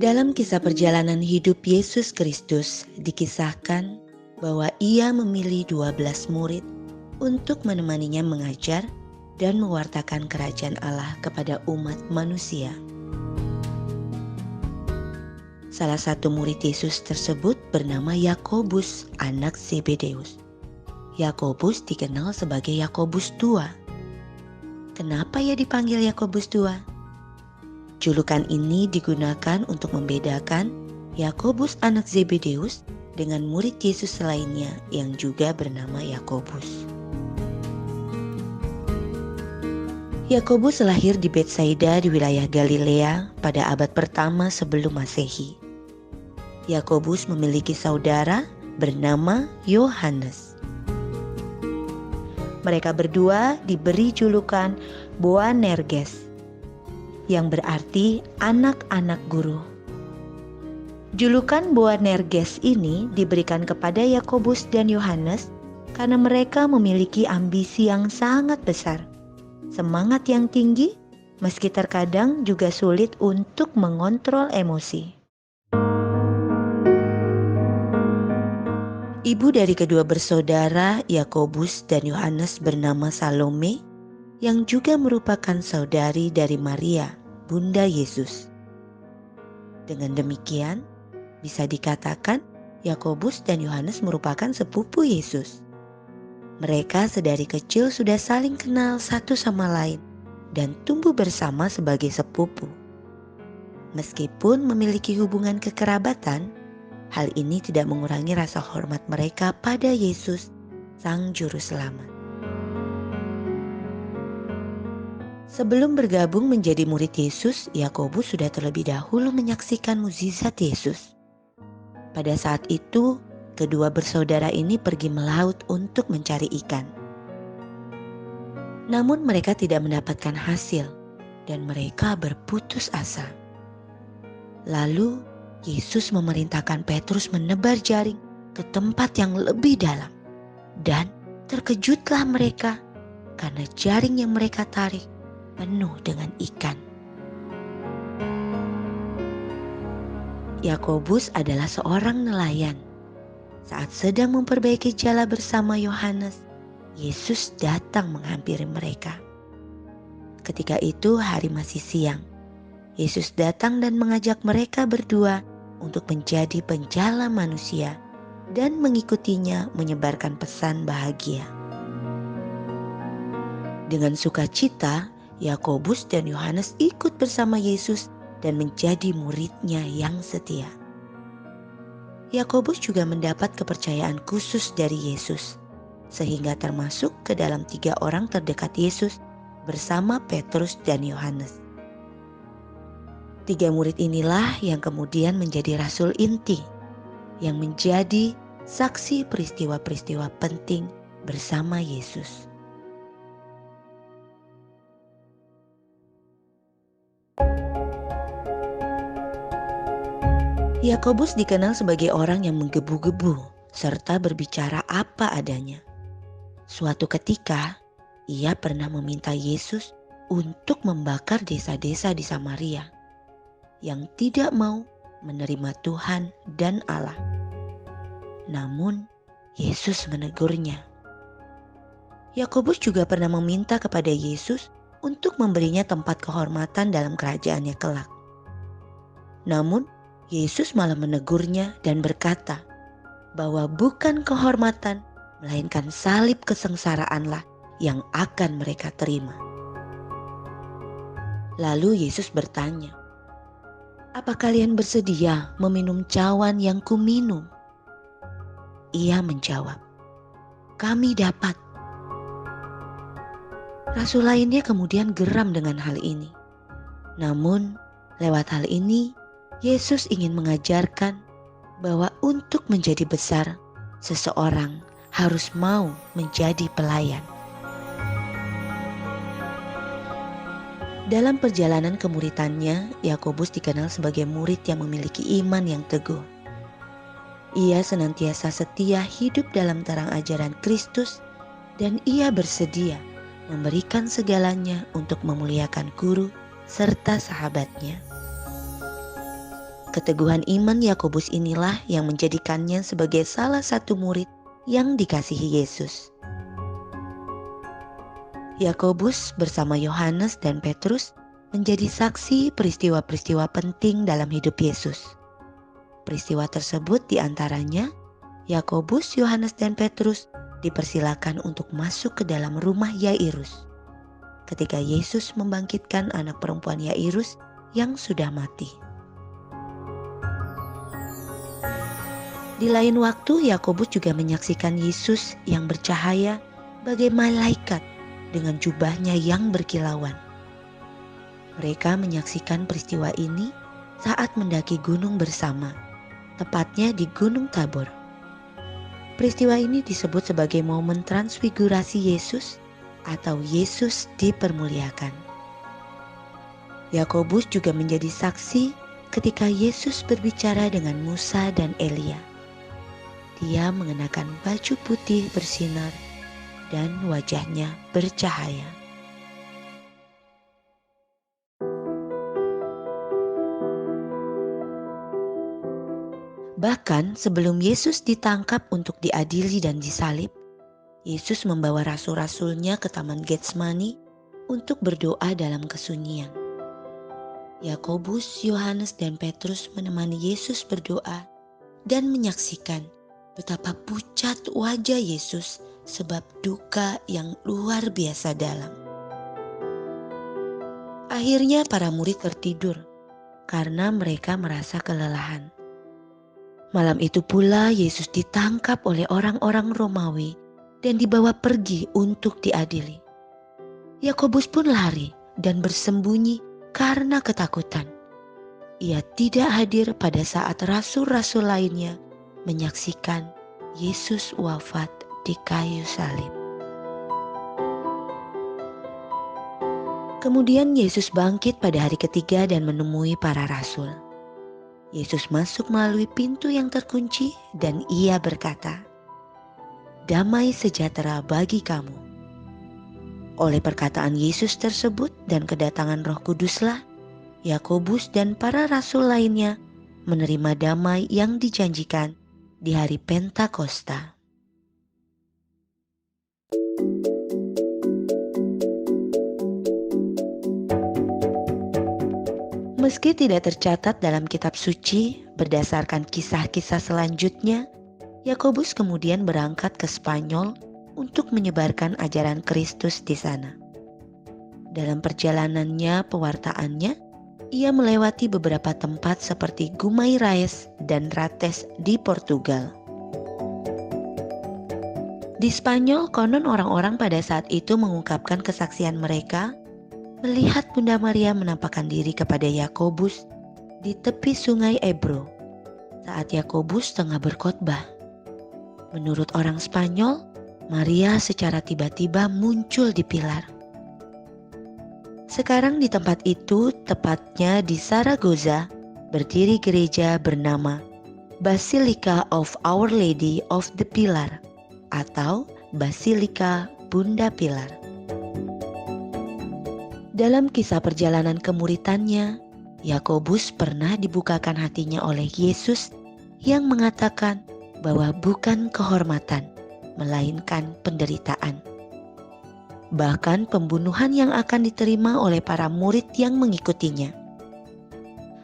Dalam kisah perjalanan hidup Yesus Kristus dikisahkan bahwa ia memilih 12 murid untuk menemaninya mengajar dan mewartakan kerajaan Allah kepada umat manusia. Salah satu murid Yesus tersebut bernama Yakobus, anak Zebedeus. Yakobus dikenal sebagai Yakobus tua. Kenapa ia dipanggil Yakobus tua? Julukan ini digunakan untuk membedakan Yakobus anak Zebedeus dengan murid Yesus lainnya yang juga bernama Yakobus. Yakobus lahir di Betsaida di wilayah Galilea pada abad pertama sebelum Masehi. Yakobus memiliki saudara bernama Yohanes. Mereka berdua diberi julukan Boanerges, yang berarti anak-anak guru. Julukan Boanerges ini diberikan kepada Yakobus dan Yohanes karena mereka memiliki ambisi yang sangat besar, semangat yang tinggi, meski terkadang juga sulit untuk mengontrol emosi. Ibu dari kedua bersaudara Yakobus dan Yohanes bernama Salome, yang juga merupakan saudari dari Maria, Bunda Yesus. Dengan demikian, bisa dikatakan Yakobus dan Yohanes merupakan sepupu Yesus. Mereka sedari kecil sudah saling kenal satu sama lain dan tumbuh bersama sebagai sepupu. Meskipun memiliki hubungan kekerabatan, hal ini tidak mengurangi rasa hormat mereka pada Yesus, Sang Juru Selamat. Sebelum bergabung menjadi murid Yesus, Yakobus sudah terlebih dahulu menyaksikan mukjizat Yesus. Pada saat itu, kedua bersaudara ini pergi melaut untuk mencari ikan. Namun mereka tidak mendapatkan hasil dan mereka berputus asa. Lalu Yesus memerintahkan Petrus menebar jaring ke tempat yang lebih dalam. Dan terkejutlah mereka karena jaring yang mereka tarik penuh dengan ikan. Yakobus adalah seorang nelayan. Saat sedang memperbaiki jala bersama Yohanes, Yesus datang menghampiri mereka. Ketika itu hari masih siang. Yesus datang dan mengajak mereka berdua untuk menjadi penjala manusia dan mengikutinya menyebarkan pesan bahagia. Dengan sukacita, Yakobus dan Yohanes ikut bersama Yesus dan menjadi muridnya yang setia. Yakobus juga mendapat kepercayaan khusus dari Yesus, sehingga termasuk ke dalam 3 orang terdekat Yesus bersama Petrus dan Yohanes. 3 murid inilah yang kemudian menjadi rasul inti, yang menjadi saksi peristiwa-peristiwa penting bersama Yesus. Yakobus dikenal sebagai orang yang menggebu-gebu serta berbicara apa adanya. Suatu ketika, ia pernah meminta Yesus untuk membakar desa-desa di Samaria yang tidak mau menerima Tuhan dan Allah. Namun, Yesus menegurnya. Yakobus juga pernah meminta kepada Yesus untuk memberinya tempat kehormatan dalam kerajaannya kelak. Namun, Yesus malah menegurnya dan berkata bahwa bukan kehormatan, melainkan salib kesengsaraanlah yang akan mereka terima. Lalu Yesus bertanya, "Apa kalian bersedia meminum cawan yang kuminum?" Ia menjawab, "Kami dapat." Rasul lainnya kemudian geram dengan hal ini. Namun, lewat hal ini, Yesus ingin mengajarkan bahwa untuk menjadi besar, seseorang harus mau menjadi pelayan. Dalam perjalanan kemuritannya, Yakobus dikenal sebagai murid yang memiliki iman yang teguh. Ia senantiasa setia hidup dalam terang ajaran Kristus dan ia bersedia memberikan segalanya untuk memuliakan guru serta sahabatnya. Keteguhan iman Yakobus inilah yang menjadikannya sebagai salah satu murid yang dikasihi Yesus. Yakobus bersama Yohanes dan Petrus menjadi saksi peristiwa-peristiwa penting dalam hidup Yesus. Peristiwa tersebut diantaranya Yakobus, Yohanes, dan Petrus dipersilakan untuk masuk ke dalam rumah Yairus ketika Yesus membangkitkan anak perempuan Yairus yang sudah mati. Di lain waktu, Yakobus juga menyaksikan Yesus yang bercahaya bagai malaikat dengan jubahnya yang berkilauan. Mereka menyaksikan peristiwa ini saat mendaki gunung bersama, tepatnya di Gunung Tabor. Peristiwa ini disebut sebagai momen transfigurasi Yesus atau Yesus dipermuliakan. Yakobus juga menjadi saksi ketika Yesus berbicara dengan Musa dan Elia. Dia mengenakan baju putih bersinar dan wajahnya bercahaya. Bahkan sebelum Yesus ditangkap untuk diadili dan disalib, Yesus membawa rasul-rasulnya ke Taman Getsemani untuk berdoa dalam kesunyian. Yakobus, Yohanes, dan Petrus menemani Yesus berdoa dan menyaksikan betapa pucat wajah Yesus sebab duka yang luar biasa dalam. Akhirnya para murid tertidur karena mereka merasa kelelahan. Malam itu pula Yesus ditangkap oleh orang-orang Romawi dan dibawa pergi untuk diadili. Yakobus pun lari dan bersembunyi karena ketakutan. Ia tidak hadir pada saat rasul-rasul lainnya menyaksikan Yesus wafat di kayu salib. Kemudian Yesus bangkit pada hari ketiga dan menemui para rasul. Yesus masuk melalui pintu yang terkunci dan ia berkata, "Damai sejahtera bagi kamu." Oleh perkataan Yesus tersebut dan kedatangan Roh Kuduslah, Yakobus dan para rasul lainnya menerima damai yang dijanjikan di hari Pentakosta. Meski tidak tercatat dalam kitab suci, berdasarkan kisah-kisah selanjutnya, Yakobus kemudian berangkat ke Spanyol untuk menyebarkan ajaran Kristus di sana. Dalam perjalanannya pewartaannya, ia melewati beberapa tempat seperti Guimarães dan Rates di Portugal. Di Spanyol, konon orang-orang pada saat itu mengungkapkan kesaksian mereka melihat Bunda Maria menampakkan diri kepada Yakobus di tepi sungai Ebro saat Yakobus tengah berkhotbah. Menurut orang Spanyol, Maria secara tiba-tiba muncul di pilar. Sekarang di tempat itu, tepatnya di Zaragoza, berdiri gereja bernama Basilica of Our Lady of the Pilar atau Basilika Bunda Pilar. Dalam kisah perjalanan kemuritannya, Yakobus pernah dibukakan hatinya oleh Yesus yang mengatakan bahwa bukan kehormatan, melainkan penderitaan. Bahkan pembunuhan yang akan diterima oleh para murid yang mengikutinya.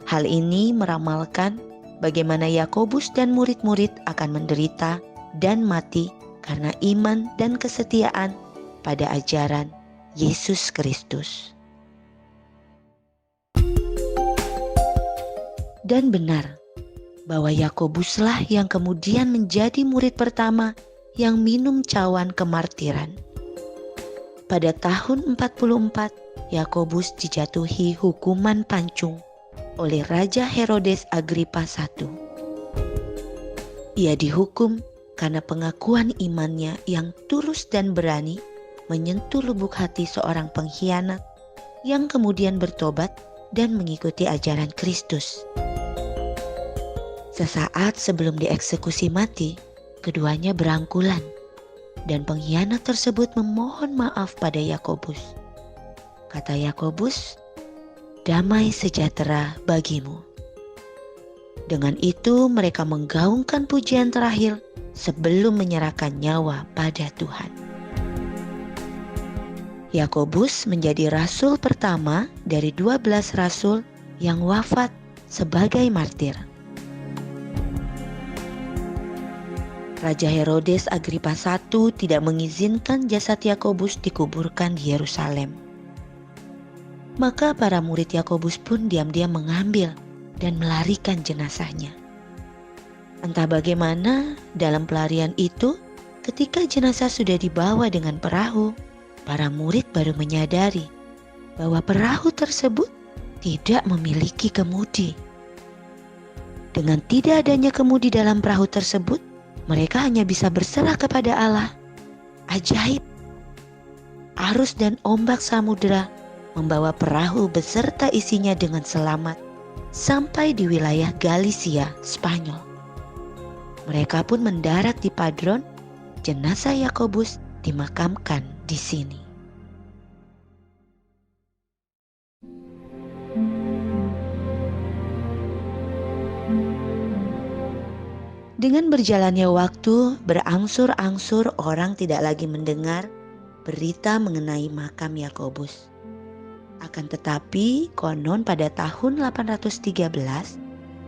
Hal ini meramalkan bagaimana Yakobus dan murid-murid akan menderita dan mati karena iman dan kesetiaan pada ajaran Yesus Kristus. Dan benar bahwa Yakobuslah yang kemudian menjadi murid pertama yang minum cawan kemartiran. Pada tahun 44, Yakobus dijatuhi hukuman pancung oleh Raja Herodes Agripa I. Ia dihukum karena pengakuan imannya yang tulus dan berani menyentuh lubuk hati seorang pengkhianat yang kemudian bertobat dan mengikuti ajaran Kristus. Sesaat sebelum dieksekusi mati, keduanya berangkulan. Dan pengkhianat tersebut memohon maaf pada Yakobus. Kata Yakobus, "Damai sejahtera bagimu." Dengan itu mereka menggaungkan pujian terakhir sebelum menyerahkan nyawa pada Tuhan. Yakobus menjadi rasul pertama dari 12 rasul yang wafat sebagai martir. Raja Herodes Agripa I tidak mengizinkan jasad Yakobus dikuburkan di Yerusalem. Maka para murid Yakobus pun diam-diam mengambil dan melarikan jenazahnya. Entah bagaimana dalam pelarian itu, ketika jenazah sudah dibawa dengan perahu, para murid baru menyadari bahwa perahu tersebut tidak memiliki kemudi. Dengan tidak adanya kemudi dalam perahu tersebut, mereka hanya bisa berserah kepada Allah. Ajaib! Arus dan ombak samudera membawa perahu beserta isinya dengan selamat sampai di wilayah Galicia, Spanyol. Mereka pun mendarat di Padron. Jenazah Yakobus dimakamkan di sini. Dengan berjalannya waktu, berangsur-angsur orang tidak lagi mendengar berita mengenai makam Yakobus. Akan tetapi, konon pada tahun 813,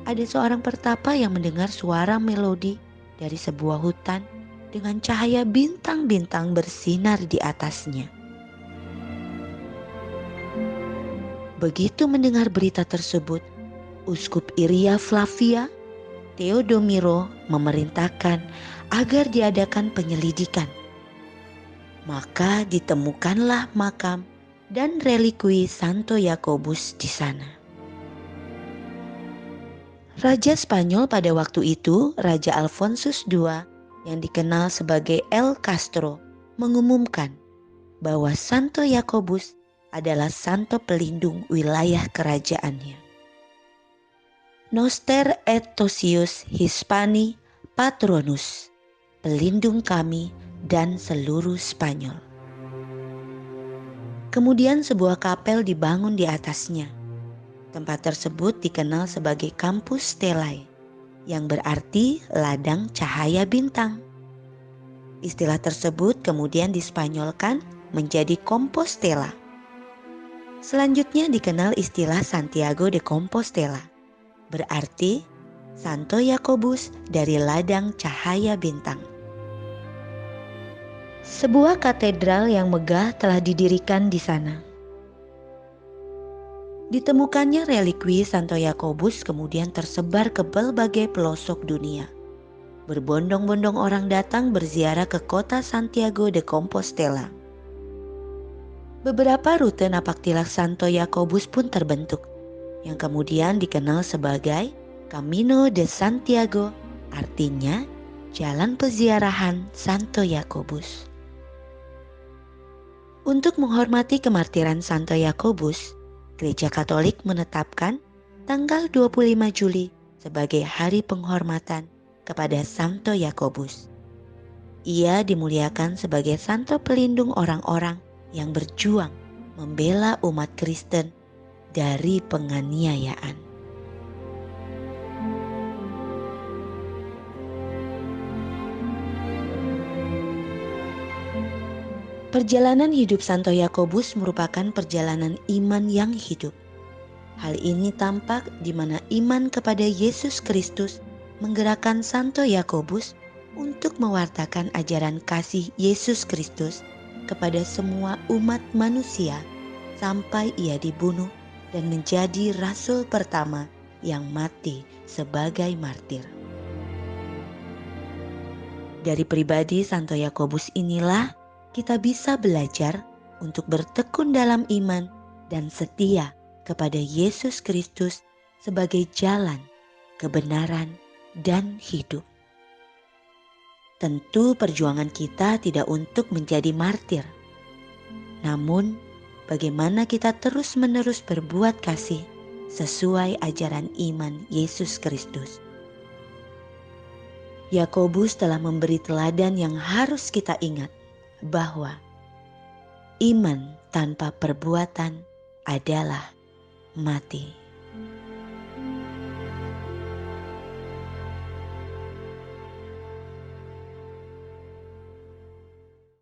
ada seorang pertapa yang mendengar suara melodi dari sebuah hutan dengan cahaya bintang-bintang bersinar di atasnya. Begitu mendengar berita tersebut, Uskup Iria Flavia, Theodomiro memerintahkan agar diadakan penyelidikan. Maka ditemukanlah makam dan relikui Santo Yakobus di sana. Raja Spanyol pada waktu itu, Raja Alfonsus II yang dikenal sebagai El Castro, mengumumkan bahwa Santo Yakobus adalah santo pelindung wilayah kerajaannya. Noster et Tosius Hispani Patronus, pelindung kami dan seluruh Spanyol. Kemudian sebuah kapel dibangun di atasnya. Tempat tersebut dikenal sebagai Campus Stellae, yang berarti ladang cahaya bintang. Istilah tersebut kemudian dispanyolkan menjadi Compostela. Selanjutnya dikenal istilah Santiago de Compostela, berarti Santo Yakobus dari ladang cahaya bintang. Sebuah katedral yang megah telah didirikan di sana. Ditemukannya relikui Santo Yakobus kemudian tersebar ke berbagai pelosok dunia. Berbondong-bondong orang datang berziarah ke kota Santiago de Compostela. Beberapa rute napaktilas Santo Yakobus pun terbentuk, yang kemudian dikenal sebagai Camino de Santiago, artinya jalan peziarahan Santo Yakobus. Untuk menghormati kemartiran Santo Yakobus, Gereja Katolik menetapkan tanggal 25 Juli sebagai hari penghormatan kepada Santo Yakobus. Ia dimuliakan sebagai santo pelindung orang-orang yang berjuang membela umat Kristen dari penganiayaan. Perjalanan hidup Santo Yakobus merupakan perjalanan iman yang hidup. Hal ini tampak di mana iman kepada Yesus Kristus menggerakkan Santo Yakobus untuk mewartakan ajaran kasih Yesus Kristus kepada semua umat manusia sampai ia dibunuh dan menjadi rasul pertama yang mati sebagai martir. Dari pribadi Santo Yakobus inilah kita bisa belajar untuk bertekun dalam iman dan setia kepada Yesus Kristus sebagai jalan, kebenaran, dan hidup. Tentu perjuangan kita tidak untuk menjadi martir. Namun, bagaimana kita terus-menerus berbuat kasih sesuai ajaran iman Yesus Kristus. Yakobus telah memberi teladan yang harus kita ingat, bahwa iman tanpa perbuatan adalah mati.